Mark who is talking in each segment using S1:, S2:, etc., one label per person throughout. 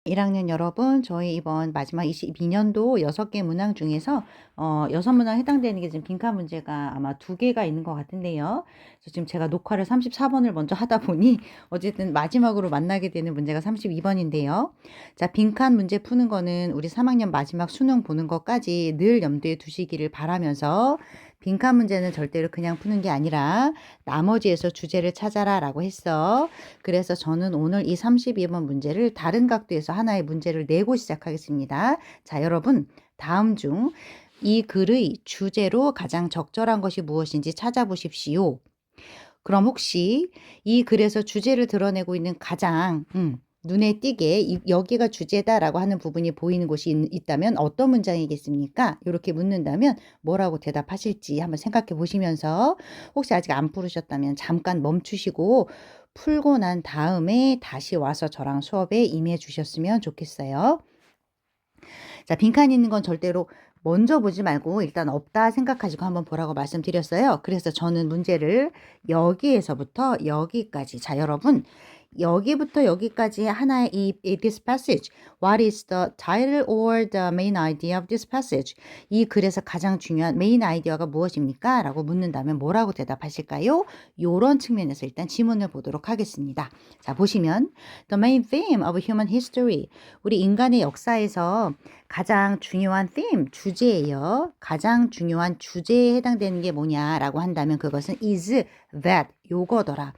S1: 1학년 여러분, 저희 이번 마지막 22년도 6개 문항 중에서 6문항 해당되는 게 지금 빈칸 문제가 아마 2개가 있는 것 같은데요. 그래서 지금 제가 녹화를 34번을 먼저 하다 보니 어쨌든 마지막으로 만나게 되는 문제가 32번인데요. 자, 빈칸 문제 푸는 거는 우리 3학년 마지막 수능 보는 것까지 늘 염두에 두시기를 바라면서 빈칸 문제는 절대로 그냥 푸는 게 아니라 나머지에서 주제를 찾아라 라고 했어. 그래서 저는 오늘 이 32번 문제를 다른 각도에서 하나의 문제를 내고 시작하겠습니다. 자, 여러분, 다음 중 이 글의 주제로 가장 적절한 것이 무엇인지 찾아보십시오. 그럼 혹시 이 글에서 주제를 드러내고 있는 가장 눈에 띄게 여기가 주제다라고 하는 부분이 보이는 곳이 있다면 어떤 문장이겠습니까? 이렇게 묻는다면 뭐라고 대답하실지 한번 생각해 보시면서 혹시 아직 안 풀으셨다면 잠깐 멈추시고 풀고 난 다음에 다시 와서 저랑 수업에 임해 주셨으면 좋겠어요. 자, 빈칸이 있는 건 절대로 먼저 보지 말고 일단 없다 생각하시고 한번 보라고 말씀드렸어요. 그래서 저는 문제를 여기에서부터 여기까지, 자, 여러분, 여기부터 여기까지 하나의 this passage. What is the title or the main idea of this passage? 이 글에서 가장 중요한 메인 아이디어가 무엇입니까? 라고 묻는다면 뭐라고 대답하실까요? 요런 측면에서 일단 지문을 보도록 하겠습니다. 자, 보시면 The main theme of human history. 우리 인간의 역사에서 가장 중요한 theme, 주제예요. 가장 중요한 주제에 해당되는 게 뭐냐라고 한다면 그것은 is that, 요거더라.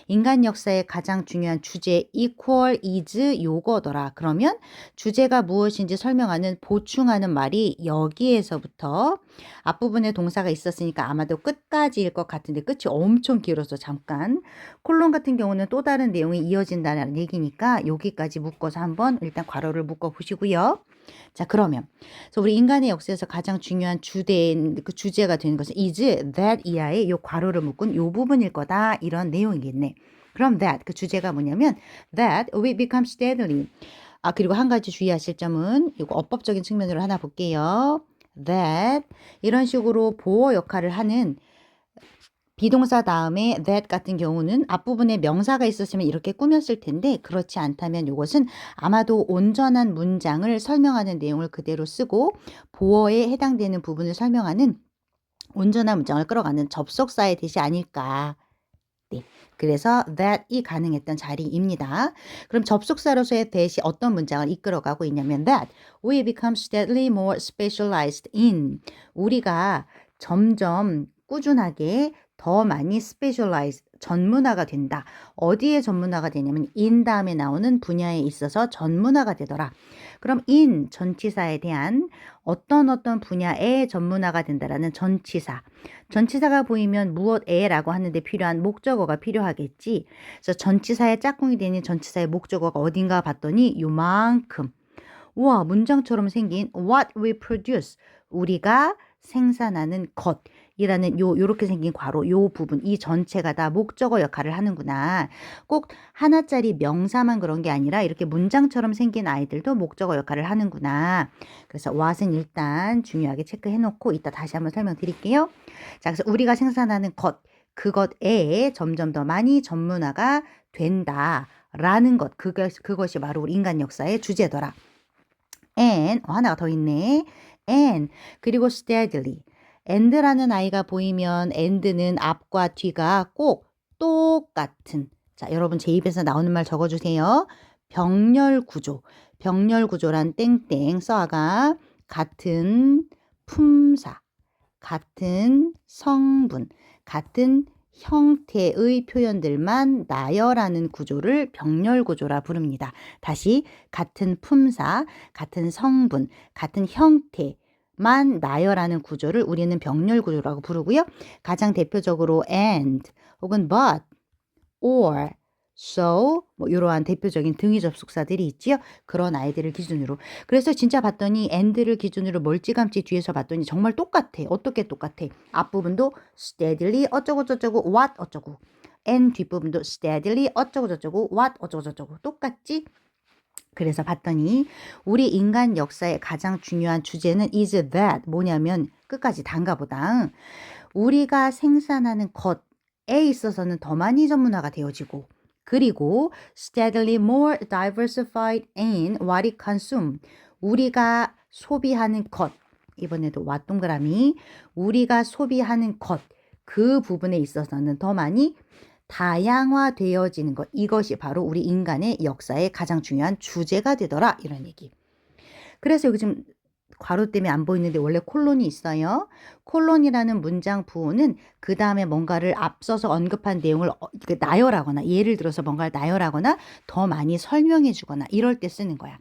S1: 인간 역사의 가장 중요한 주제 equal is 요거더라. 그러면 주제가 무엇인지 설명하는 보충하는 말이 여기에서부터 앞부분에 동사가 있었으니까 아마도 끝까지일 것 같은데 끝이 엄청 길어서 잠깐 콜론 같은 경우는 또 다른 내용이 이어진다는 얘기니까 여기까지 묶어서 한번 일단 괄호를 묶어 보시고요. 자, 그러면 그래서 우리 인간의 역사에서 가장 중요한 그 주제가 되는 것은 is that 이하의 요 괄호를 묶은 요 부분일 거다 이런 내용이겠네. 그럼 that 그 주제가 뭐냐면 that we become steadily. 아, 그리고 한 가지 주의하실 점은 이거 어법적인 측면으로 하나 볼게요. that 이런 식으로 보어 역할을 하는 비동사 다음에 that 같은 경우는 앞부분에 명사가 있었으면 이렇게 꾸몄을 텐데 그렇지 않다면 이것은 아마도 온전한 문장을 설명하는 내용을 그대로 쓰고 보어에 해당되는 부분을 설명하는 온전한 문장을 끌어가는 접속사의 뜻이 아닐까. 네. 그래서 that이 가능했던 자리입니다. 그럼 접속사로서의 that이 어떤 문장을 이끌어가고 있냐면 that we become steadily more specialized in. 우리가 점점 꾸준하게 더 많이 specialize, 전문화가 된다. 어디에 전문화가 되냐면 in 다음에 나오는 분야에 있어서 전문화가 되더라. 그럼 in 전치사에 대한 어떤 분야에 전문화가 된다라는 전치사. 전치사가 보이면 무엇에라고 하는데 필요한 목적어가 필요하겠지. 그래서 전치사의 짝꿍이 되는 전치사의 목적어가 어딘가 봤더니 요만큼. 우와, 문장처럼 생긴 what we produce. 우리가 생산하는 것이라는 요렇게 생긴 괄호, 요 부분, 이 전체가 다 목적어 역할을 하는구나. 꼭 하나짜리 명사만 그런 게 아니라 이렇게 문장처럼 생긴 아이들도 목적어 역할을 하는구나. 그래서 what은 일단 중요하게 체크해 놓고 이따 다시 한번 설명드릴게요. 자, 그래서 우리가 생산하는 것, 그것에 점점 더 많이 전문화가 된다라는 것, 그것이 바로 우리 인간 역사의 주제더라. and 하나가 더 있네. and 그리고 steadily. and라는 아이가 보이면 and는 앞과 뒤가 꼭 똑같은. 자, 여러분 제 입에서 나오는 말 적어주세요. 병렬 구조. 병렬 구조란 땡땡 써아가 같은 품사, 같은 성분, 같은 형태의 표현들만 나열하는 구조를 병렬 구조라 부릅니다. 다시 같은 품사, 같은 성분, 같은 형태만 나열하는 구조를 우리는 병렬 구조라고 부르고요. 가장 대표적으로 and 혹은 but, or, so 뭐 이러한 대표적인 등위 접속사들이 있지요. 그런 아이들을 기준으로. 그래서 진짜 봤더니 and를 기준으로 멀찌감치 뒤에서 봤더니 정말 똑같아. 어떻게 똑같아? 앞부분도 steadily 어쩌고저쩌고 what 어쩌고 and 뒷부분도 steadily 어쩌고저쩌고 what 어쩌고저쩌고 똑같지? 그래서 봤더니 우리 인간 역사의 가장 중요한 주제는 is that 뭐냐면 끝까지 단가보다 우리가 생산하는 것에 있어서는 더 많이 전문화가 되어지고 그리고 steadily more diversified in what it consume. 우리가 소비하는 것. 이번에도 와 동그라미. 우리가 소비하는 것. 그 부분에 있어서는 더 많이 다양화되어지는 것. 이것이 바로 우리 인간의 역사의 가장 중요한 주제가 되더라. 이런 얘기. 그래서 여기 지금 괄호 때문에 안 보이는데 원래 콜론이 있어요. 콜론이라는 문장 부호는 그 다음에 뭔가를 앞서서 언급한 내용을 나열하거나 예를 들어서 뭔가를 나열하거나 더 많이 설명해 주거나 이럴 때 쓰는 거야.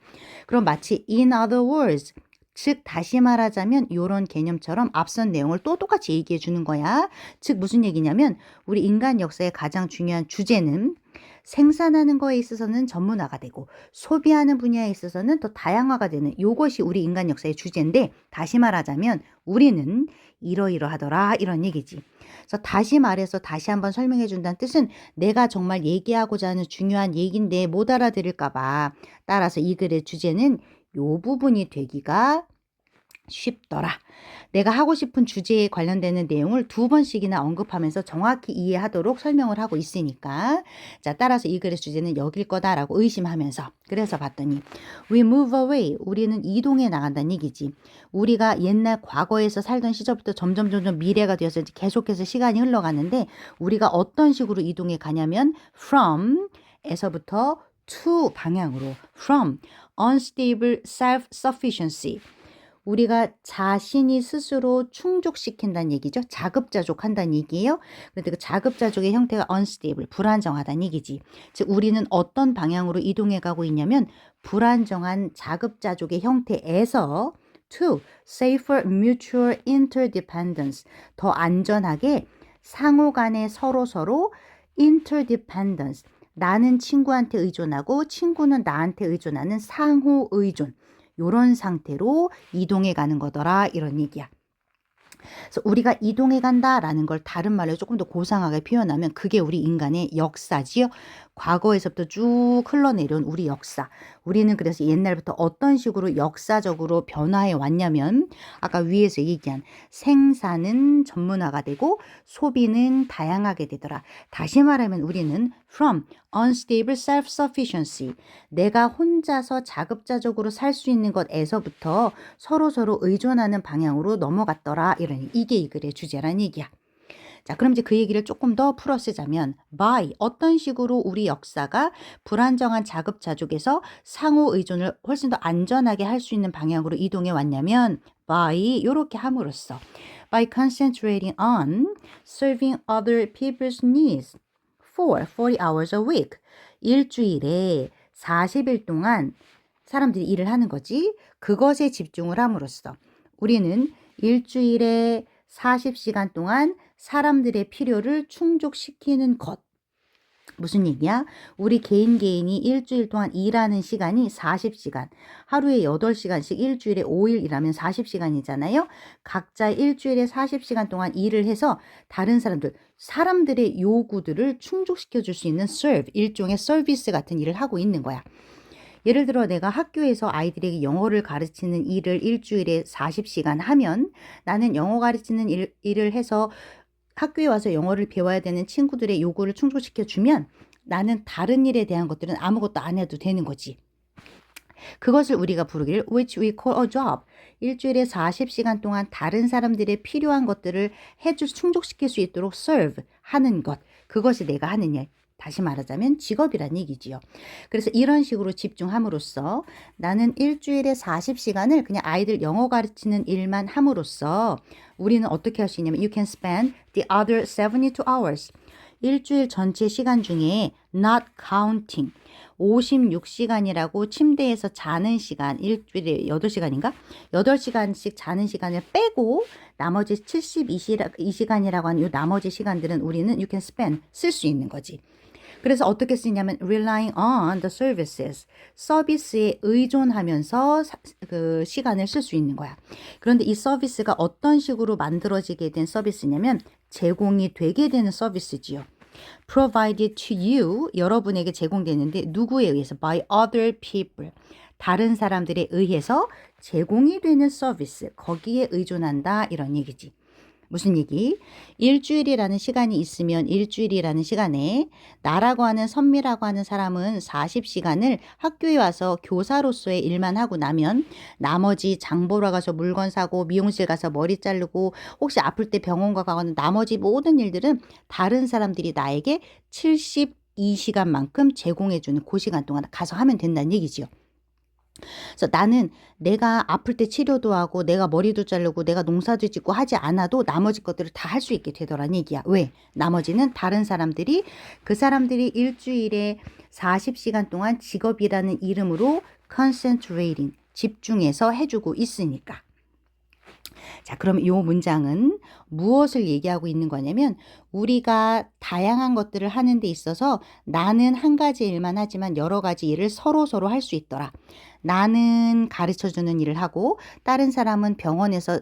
S1: 그럼 마치 in other words 즉 다시 말하자면 이런 개념처럼 앞선 내용을 또 똑같이 얘기해 주는 거야. 즉 무슨 얘기냐면 우리 인간 역사의 가장 중요한 주제는 생산하는 거에 있어서는 전문화가 되고 소비하는 분야에 있어서는 더 다양화가 되는 이것이 우리 인간 역사의 주제인데 다시 말하자면 우리는 이러이러하더라 이런 얘기지. 그래서 다시 말해서 다시 한번 설명해 준다는 뜻은 내가 정말 얘기하고자 하는 중요한 얘기인데 못 알아들을까 봐 따라서 이 글의 주제는 요 부분이 되기가 쉽더라. 내가 하고 싶은 주제에 관련되는 내용을 2번씩이나 언급하면서 정확히 이해하도록 설명을 하고 있으니까 자 따라서 이 글의 주제는 여길 거다라고 의심하면서 그래서 봤더니 we move away 우리는 이동해 나간다는 얘기지. 우리가 옛날 과거에서 살던 시절부터 점점 미래가 되어서 계속해서 시간이 흘러가는데 우리가 어떤 식으로 이동해 가냐면 from 에서부터 to 방향으로 from unstable self-sufficiency 우리가 자신이 스스로 충족시킨다는 얘기죠. 자급자족한다는 얘기예요. 그런데 그 자급자족의 형태가 unstable, 불안정하다는 얘기지. 즉 우리는 어떤 방향으로 이동해 가고 있냐면 불안정한 자급자족의 형태에서 to safer mutual interdependence, 더 안전하게 상호 간에 서로 interdependence, 나는 친구한테 의존하고 친구는 나한테 의존하는 상호 의존. 요런 상태로 이동해 가는 거더라 이런 얘기야. 그래서 우리가 이동해 간다라는 걸 다른 말로 조금 더 고상하게 표현하면 그게 우리 인간의 역사지요. 과거에서부터 쭉 흘러내려온 우리 역사. 우리는 그래서 옛날부터 어떤 식으로 역사적으로 변화해 왔냐면 아까 위에서 얘기한 생산은 전문화가 되고 소비는 다양하게 되더라. 다시 말하면 우리는 from unstable self-sufficiency 내가 혼자서 자급자족으로 살 수 있는 것에서부터 서로 의존하는 방향으로 넘어갔더라. 이런 이게 이 글의 주제란 얘기야. 자, 그럼 이제 그 얘기를 조금 더 풀어 쓰자면 by 어떤 식으로 우리 역사가 불안정한 자급자족에서 상호 의존을 훨씬 더 안전하게 할 수 있는 방향으로 이동해 왔냐면 by 이렇게 함으로써 by concentrating on serving other people's needs for 40 hours a week 일주일에 40일 동안 사람들이 일을 하는 거지. 그것에 집중을 함으로써 우리는 일주일에 40시간 동안 사람들의 필요를 충족시키는 것. 무슨 얘기야? 우리 개인이 일주일 동안 일하는 시간이 40시간. 하루에 8시간씩 일주일에 5일 일하면 40시간이잖아요. 각자 일주일에 40시간 동안 일을 해서 다른 사람들의 요구들을 충족시켜 줄 수 있는 serve, 일종의 서비스 같은 일을 하고 있는 거야. 예를 들어 내가 학교에서 아이들에게 영어를 가르치는 일을 일주일에 40시간 하면 나는 영어 가르치는 일을 해서 학교에 와서 영어를 배워야 되는 친구들의 요구를 충족시켜 주면 나는 다른 일에 대한 것들은 아무것도 안 해도 되는 거지. 그것을 우리가 부르기를 which we call a job. 일주일에 40시간 동안 다른 사람들의 필요한 것들을 충족시킬 수 있도록 serve 하는 것. 그것이 내가 하는 일. 다시 말하자면 직업이란 얘기지요. 그래서 이런 식으로 집중함으로써 나는 일주일에 40시간을 그냥 아이들 영어 가르치는 일만 함으로써 우리는 어떻게 할 수 있냐면 you can spend the other 72 hours. 일주일 전체 시간 중에 not counting 56시간이라고 침대에서 자는 시간 일주일에 8시간인가? 8시간씩 자는 시간을 빼고 나머지 72시간이라고 하는 이 나머지 시간들은 우리는 you can spend 쓸 수 있는 거지. 그래서 어떻게 쓰냐면 relying on the services 서비스에 의존하면서 그 시간을 쓸 수 있는 거야. 그런데 이 서비스가 어떤 식으로 만들어지게 된 서비스냐면 제공이 되게 되는 서비스지요. provided to you 여러분에게 제공되는데 누구에 의해서 by other people 다른 사람들에 의해서 제공이 되는 서비스 거기에 의존한다 이런 얘기지. 무슨 얘기? 일주일이라는 시간이 있으면 일주일이라는 시간에 나라고 하는 선미라고 하는 사람은 40시간을 학교에 와서 교사로서의 일만 하고 나면 나머지 장 보러 가서 물건 사고 미용실 가서 머리 자르고 혹시 아플 때 병원 가거나 나머지 모든 일들은 다른 사람들이 나에게 72시간만큼 제공해주는 그 시간 동안 가서 하면 된다는 얘기지요. 그래서 나는 내가 아플 때 치료도 하고 내가 머리도 자르고 내가 농사도 짓고 하지 않아도 나머지 것들을 다 할 수 있게 되더라는 얘기야. 왜? 나머지는 다른 사람들이 그 사람들이 일주일에 40시간 동안 직업이라는 이름으로 concentrating 집중해서 해주고 있으니까. 자, 그럼 이 문장은 무엇을 얘기하고 있는 거냐면 우리가 다양한 것들을 하는 데 있어서 나는 한 가지 일만 하지만 여러 가지 일을 서로 할 수 있더라. 나는 가르쳐주는 일을 하고 다른 사람은 병원에서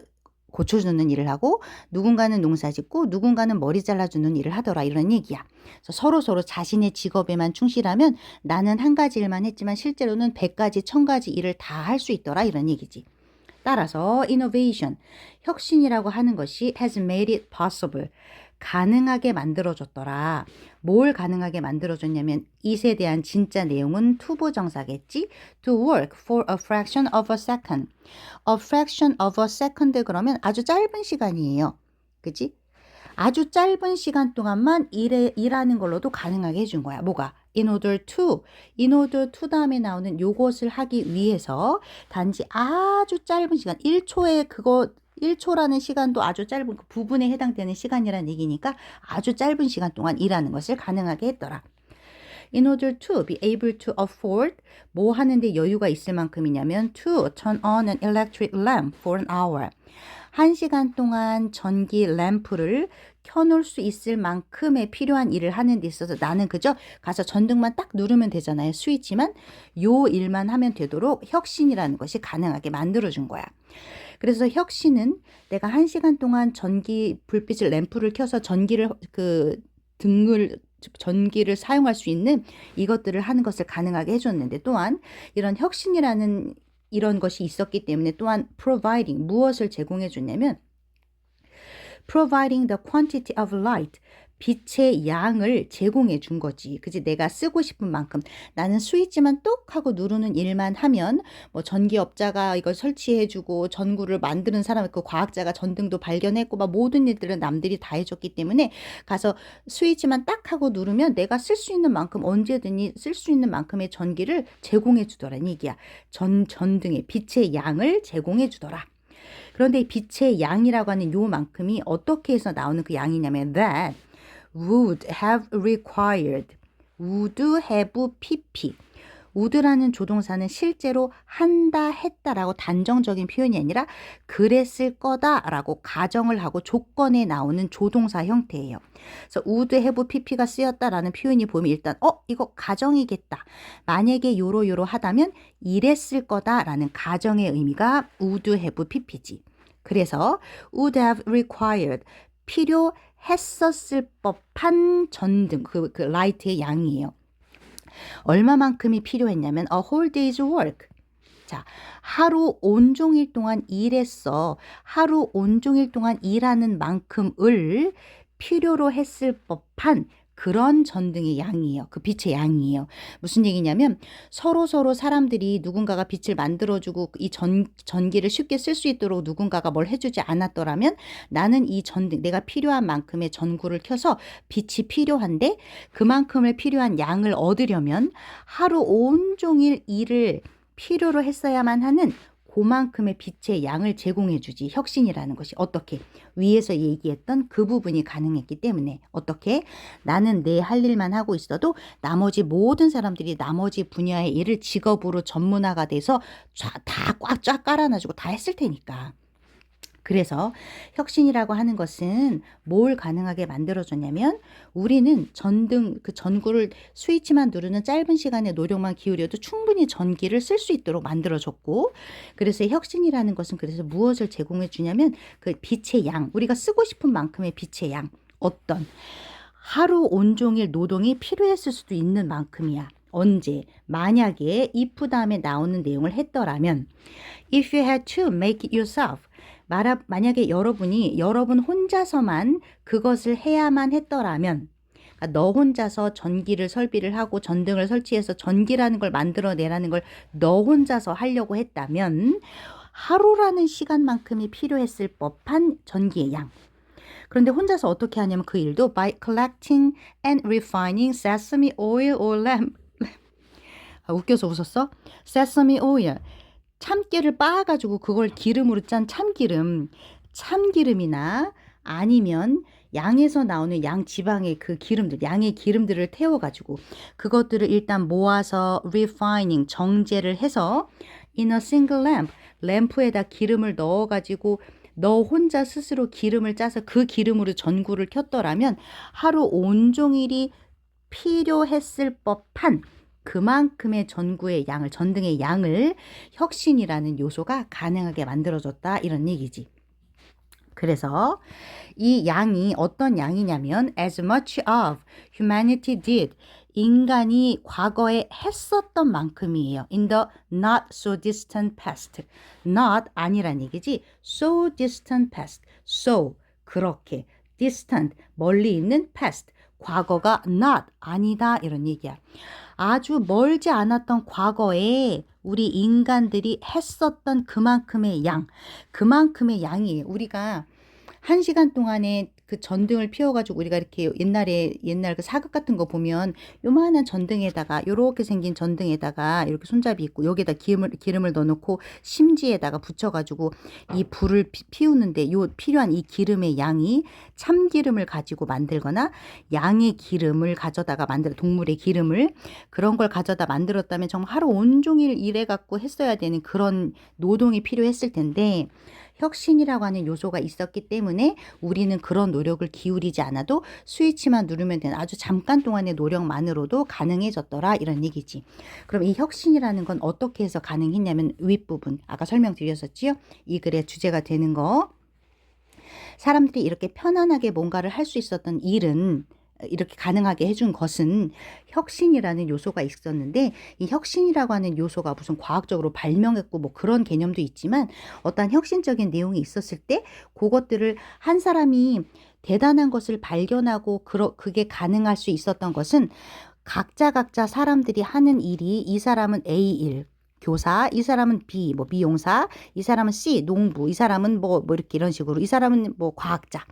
S1: 고쳐주는 일을 하고 누군가는 농사 짓고 누군가는 머리 잘라주는 일을 하더라 이런 얘기야. 그래서 서로 자신의 직업에만 충실하면 나는 한 가지 일만 했지만 실제로는 100가지, 1000가지 일을 다 할 수 있더라 이런 얘기지. 따라서 innovation, 혁신이라고 하는 것이 has made it possible, 가능하게 만들어줬더라. 뭘 가능하게 만들어줬냐면 이에 대한 진짜 내용은 투부정사겠지. To work for a fraction of a second. A fraction of a second 그러면 아주 짧은 시간이에요. 그치? 아주 짧은 시간 동안만 일하는 걸로도 가능하게 해준 거야. 뭐가? in order to 다음에 나오는 요것을 하기 위해서 단지 아주 짧은 시간, 1초라는 시간도 아주 짧은 그 부분에 해당되는 시간이라는 얘기니까 아주 짧은 시간 동안 일하는 것을 가능하게 했더라. In order to be able to afford, 뭐 하는데 여유가 있을 만큼이냐면 to turn on an electric lamp for an hour. 1시간 동안 전기 램프를 켜놓을 수 있을 만큼의 필요한 일을 하는 데 있어서 나는 그저 가서 전등만 딱 누르면 되잖아요. 스위치만. 요 일만 하면 되도록 혁신이라는 것이 가능하게 만들어준 거야. 그래서 혁신은 내가 1시간 동안 전기 불빛을 램프를 켜서 전기를 전기를 사용할 수 있는 이것들을 하는 것을 가능하게 해줬는데 또한 이런 혁신이라는 이런 것이 있었기 때문에 또한 providing 무엇을 제공해 줬냐면 providing the quantity of light 빛의 양을 제공해 준 거지. 그지? 내가 쓰고 싶은 만큼 나는 스위치만 똑 하고 누르는 일만 하면 뭐 전기업자가 이걸 설치해 주고 전구를 만드는 사람 그 과학자가 전등도 발견했고 막 모든 일들은 남들이 다 해줬기 때문에 가서 스위치만 딱 하고 누르면 내가 쓸 수 있는 만큼 언제든지 쓸 수 있는 만큼의 전기를 제공해 주더라는 얘기야. 전등의 빛의 양을 제공해 주더라. 그런데 이 빛의 양이라고 하는 요만큼이 어떻게 해서 나오는 그 양이냐면 that would have required, would have pp. would라는 조동사는 실제로 한다, 했다라고 단정적인 표현이 아니라 그랬을 거다라고 가정을 하고 조건에 나오는 조동사 형태예요. 그래서 would have pp가 쓰였다라는 표현이 보면 일단 이거 가정이겠다. 만약에 요로 하다면 이랬을 거다라는 가정의 의미가 would have pp지. 그래서 would have required 필요했었을 법한 전등 그 라이트의 양이에요. 얼마만큼이 필요했냐면 a whole day's work. 자, 하루 온종일 동안 일했어. 하루 온종일 동안 일하는 만큼을 필요로 했을 법한 그런 전등의 양이에요. 그 빛의 양이에요. 무슨 얘기냐면 서로 사람들이 누군가가 빛을 만들어주고 이 전기를 쉽게 쓸 수 있도록 누군가가 뭘 해주지 않았더라면 나는 이 전등 내가 필요한 만큼의 전구를 켜서 빛이 필요한데 그만큼을 필요한 양을 얻으려면 하루 온종일 일을 필요로 했어야만 하는 그만큼의 빛의 양을 제공해 주지. 혁신이라는 것이 어떻게 위에서 얘기했던 그 부분이 가능했기 때문에 어떻게 나는 내 할 일만 하고 있어도 나머지 모든 사람들이 나머지 분야의 일을 직업으로 전문화가 돼서 다 꽉 깔아놔주고 다 했을 테니까. 그래서 혁신이라고 하는 것은 뭘 가능하게 만들어줬냐면 우리는 그 전구를 스위치만 누르는 짧은 시간의 노력만 기울여도 충분히 전기를 쓸 수 있도록 만들어줬고 그래서 혁신이라는 것은 그래서 무엇을 제공해 주냐면 그 빛의 양, 우리가 쓰고 싶은 만큼의 빛의 양, 어떤 하루 온종일 노동이 필요했을 수도 있는 만큼이야. 언제? 만약에 if 다음에 나오는 내용을 했더라면 If you had to make it yourself 만약에 여러분 혼자서만 그것을 해야만 했더라면, 그러니까 너 혼자서 전기를 설비를 하고 전등을 설치해서 전기라는 걸 만들어내라는 걸 너 혼자서 하려고 했다면 하루라는 시간만큼이 필요했을 법한 전기의 양. 그런데 혼자서 어떻게 하냐면 그 일도 by collecting and refining sesame oil or lamp. 웃겨서 웃었어? sesame oil. 참깨를 빻아가지고 그걸 기름으로 짠 참기름이나 아니면 양에서 나오는 양 지방의 그 기름들, 양의 기름들을 태워가지고 그것들을 일단 모아서 refining, 정제를 해서 in a single lamp, 램프에다 기름을 넣어가지고 너 혼자 스스로 기름을 짜서 그 기름으로 전구를 켰더라면 하루 온종일이 필요했을 법한 그만큼의 전등의 양을 혁신이라는 요소가 가능하게 만들어줬다, 이런 얘기지. 그래서 이 양이 어떤 양이냐면 as much of humanity did, 인간이 과거에 했었던 만큼이에요. in the not so distant past. not 아니란 얘기지. so distant past. so 그렇게 distant 멀리 있는 past. 과거가 not 아니다, 이런 얘기야. 아주 멀지 않았던 과거에 우리 인간들이 했었던 그만큼의 양이에요. 우리가 1시간 동안에 그 전등을 피워가지고 우리가 이렇게 옛날 그 사극 같은 거 보면 요만한 전등에다가 요렇게 생긴 전등에다가 이렇게 손잡이 있고 여기에다 기름을 넣어놓고 심지에다가 붙여가지고 이 불을 피우는데 요 필요한 이 기름의 양이 참기름을 가지고 만들거나 양의 기름을 가져다가 동물의 기름을 그런 걸 가져다 만들었다면 정말 하루 온종일 일해갖고 했어야 되는 그런 노동이 필요했을 텐데 혁신이라고 하는 요소가 있었기 때문에 우리는 그런 노력을 기울이지 않아도 스위치만 누르면 되는 아주 잠깐 동안의 노력만으로도 가능해졌더라, 이런 얘기지. 그럼 이 혁신이라는 건 어떻게 해서 가능했냐면 윗부분 아까 설명드렸었지요. 이 글의 주제가 되는 거, 사람들이 이렇게 편안하게 뭔가를 할 수 있었던 일은, 이렇게 가능하게 해준 것은 혁신이라는 요소가 있었는데, 이 혁신이라고 하는 요소가 무슨 과학적으로 발명했고 뭐 그런 개념도 있지만 어떤 혁신적인 내용이 있었을 때 그것들을 한 사람이 대단한 것을 발견하고 그게 가능할 수 있었던 것은 각자 사람들이 하는 일이, 이 사람은 A1 교사, 이 사람은 B, 뭐 미용사, 이 사람은 C, 농부, 이 사람은 뭐 이렇게 이런 식으로, 이 사람은 뭐 과학자.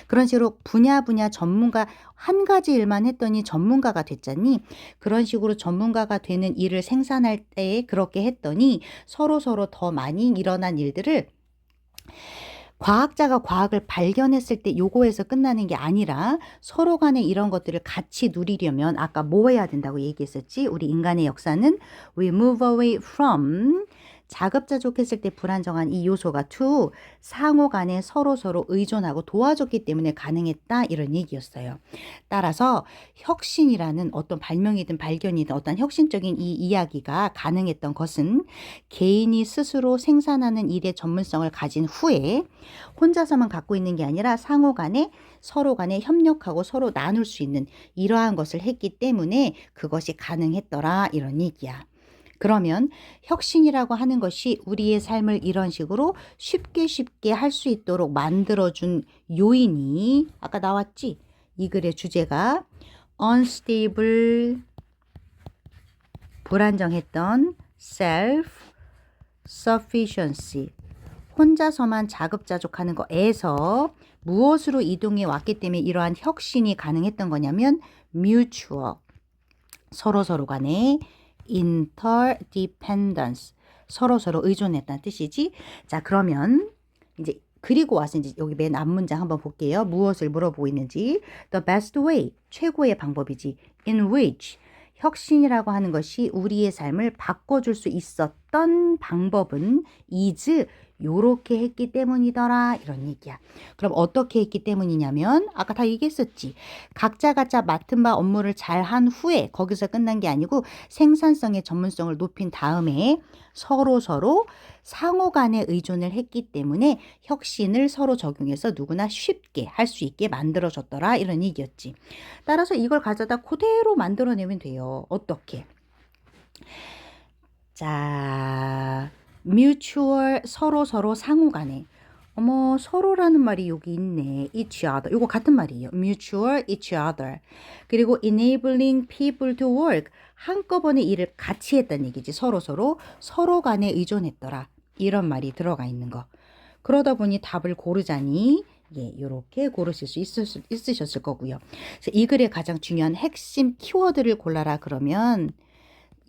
S1: 그런 식으로 분야 전문가, 한 가지 일만 했더니 전문가가 됐잖니. 그런 식으로 전문가가 되는 일을 생산할 때 그렇게 했더니 서로 더 많이 일어난 일들을 과학자가 과학을 발견했을 때 요거에서 끝나는 게 아니라 서로 간에 이런 것들을 같이 누리려면 아까 뭐 해야 된다고 얘기했었지? 우리 인간의 역사는 we move away from, 자급자족했을 때 불안정한 이 요소가 to, 상호 간에 서로 의존하고 도와줬기 때문에 가능했다, 이런 얘기였어요. 따라서 혁신이라는 어떤 발명이든 발견이든 어떤 혁신적인 이 이야기가 가능했던 것은 개인이 스스로 생산하는 일의 전문성을 가진 후에 혼자서만 갖고 있는 게 아니라 상호 간에 서로 간에 협력하고 서로 나눌 수 있는 이러한 것을 했기 때문에 그것이 가능했더라, 이런 얘기야. 그러면 혁신이라고 하는 것이 우리의 삶을 이런 식으로 쉽게 할 수 있도록 만들어준 요인이 아까 나왔지? 이 글의 주제가 unstable, 불안정했던 self-sufficiency, 혼자서만 자급자족하는 거에서 무엇으로 이동해 왔기 때문에 이러한 혁신이 가능했던 거냐면 mutual, 서로 간에 interdependence, 서로 의존했다는 뜻이지. 자, 그러면 이제 그리고 와서 이제 여기 맨 앞문장 한번 볼게요. 무엇을 물어보고 있는지. The best way, 최고의 방법이지. In which, 혁신이라고 하는 것이 우리의 삶을 바꿔줄 수 있었던 방법은 is, 요렇게 했기 때문이더라, 이런 얘기야. 그럼 어떻게 했기 때문이냐면 아까 다 얘기했었지. 각자 맡은 바 업무를 잘 한 후에 거기서 끝난 게 아니고 생산성의 전문성을 높인 다음에 서로 상호 간에 의존을 했기 때문에 혁신을 서로 적용해서 누구나 쉽게 할 수 있게 만들어줬더라, 이런 얘기였지. 따라서 이걸 가져다 그대로 만들어내면 돼요. 어떻게? 자, mutual, 서로 상호 간에 어머, 서로라는 말이 여기 있네. each other. 이거 같은 말이에요. mutual each other. 그리고 enabling people to work. 한꺼번에 일을 같이 했다는 얘기지. 서로 간에 의존했더라. 이런 말이 들어가 있는 거. 그러다 보니 답을 고르자니 예, 이렇게 고르실 수 있으셨을 거고요. 그래서 이 글의 가장 중요한 핵심 키워드를 골라라 그러면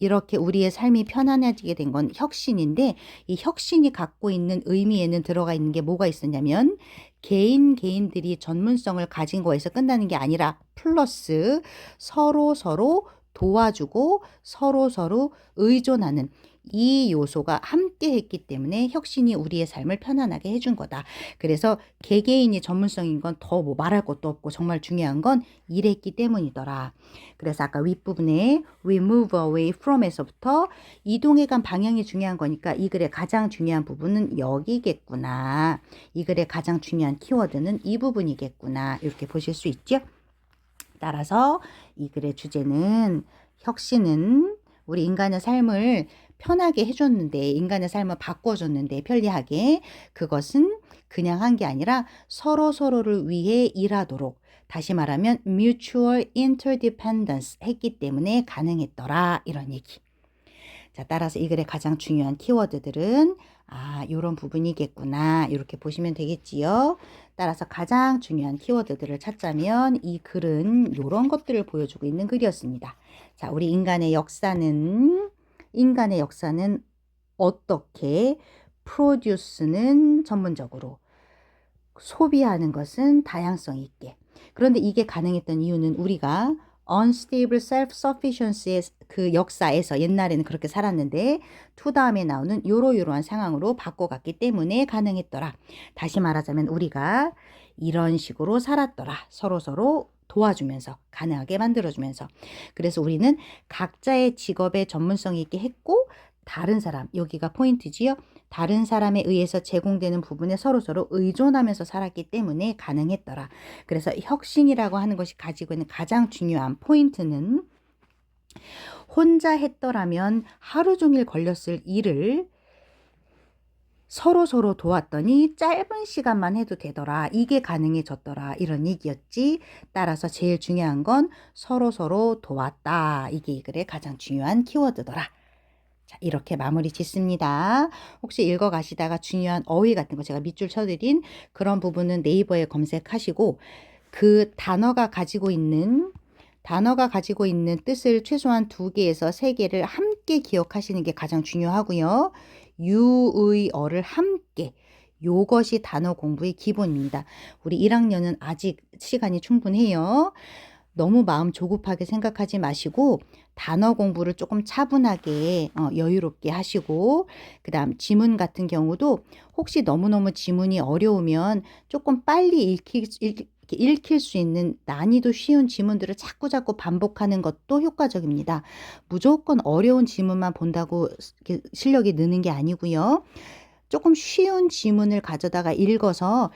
S1: 이렇게 우리의 삶이 편안해지게 된 건 혁신인데 이 혁신이 갖고 있는 의미에는 들어가 있는 게 뭐가 있었냐면 개인들이 전문성을 가진 거에서 끝나는 게 아니라 플러스 서로 도와주고 서로 의존하는 이 요소가 함께 했기 때문에 혁신이 우리의 삶을 편안하게 해준 거다. 그래서 개개인이 전문성인 건 더 뭐 말할 것도 없고 정말 중요한 건 일했기 때문이더라. 그래서 아까 윗부분에 we move away from에서부터 이동해간 방향이 중요한 거니까 이 글의 가장 중요한 부분은 여기겠구나. 이 글의 가장 중요한 키워드는 이 부분이겠구나. 이렇게 보실 수 있죠? 따라서 이 글의 주제는 혁신은 우리 인간의 삶을 편하게 해줬는데 인간의 삶을 바꿔줬는데 편리하게 그것은 그냥 한 게 아니라 서로를 위해 일하도록 다시 말하면 mutual interdependence 했기 때문에 가능했더라 이런 얘기. 자, 따라서 이 글의 가장 중요한 키워드들은 요런 부분이겠구나 이렇게 보시면 되겠지요. 따라서 가장 중요한 키워드들을 찾자면 이 글은 요런 것들을 보여주고 있는 글이었습니다. 자, 우리 인간의 역사는 어떻게 프로듀스는 전문적으로 소비하는 것은 다양성 있게. 그런데 이게 가능했던 이유는 우리가 unstable self-sufficiency의 그 역사에서 옛날에는 그렇게 살았는데 to 다음에 나오는 요러요러한 상황으로 바꿔갔기 때문에 가능했더라. 다시 말하자면 우리가 이런 식으로 살았더라. 서로 도와주면서 가능하게 만들어주면서. 그래서 우리는 각자의 직업에 전문성 있게 했고 다른 사람, 여기가 포인트지요. 다른 사람에 의해서 제공되는 부분에 서로 의존하면서 살았기 때문에 가능했더라. 그래서 혁신이라고 하는 것이 가지고 있는 가장 중요한 포인트는 혼자 했더라면 하루 종일 걸렸을 일을 서로 도왔더니 짧은 시간만 해도 되더라. 이게 가능해졌더라. 이런 얘기였지. 따라서 제일 중요한 건 서로 도왔다. 이게 이 글의 가장 중요한 키워드더라. 자, 이렇게 마무리 짓습니다. 혹시 읽어가시다가 중요한 어휘 같은 거 제가 밑줄 쳐드린 그런 부분은 네이버에 검색하시고 그 단어가 가지고 있는 뜻을 최소한 2개에서 3개를 함께 기억하시는 게 가장 중요하고요. 유의어를 함께. 요것이 단어 공부의 기본입니다. 우리 1학년은 아직 시간이 충분해요. 너무 마음 조급하게 생각하지 마시고 단어 공부를 조금 차분하게 여유롭게 하시고 그 다음 지문 같은 경우도 혹시 너무너무 지문이 어려우면 조금 빨리 읽힐 수 있는 난이도 쉬운 지문들을 자꾸 반복하는 것도 효과적입니다. 무조건 어려운 지문만 본다고 실력이 느는 게 아니고요. 조금 쉬운 지문을 가져다가 읽어서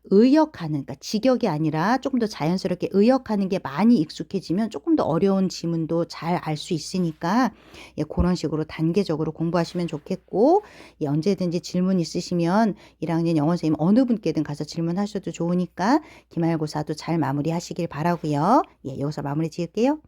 S1: 의역하는, 그러니까 직역이 아니라 조금 더 자연스럽게 의역하는 게 많이 익숙해지면 조금 더 어려운 지문도 잘 알 수 있으니까 예, 그런 식으로 단계적으로 공부하시면 좋겠고 예, 언제든지 질문 있으시면 1학년 영어 선생님 어느 분께든 가서 질문하셔도 좋으니까 기말고사도 잘 마무리하시길 바라고요. 예, 여기서 마무리 지을게요.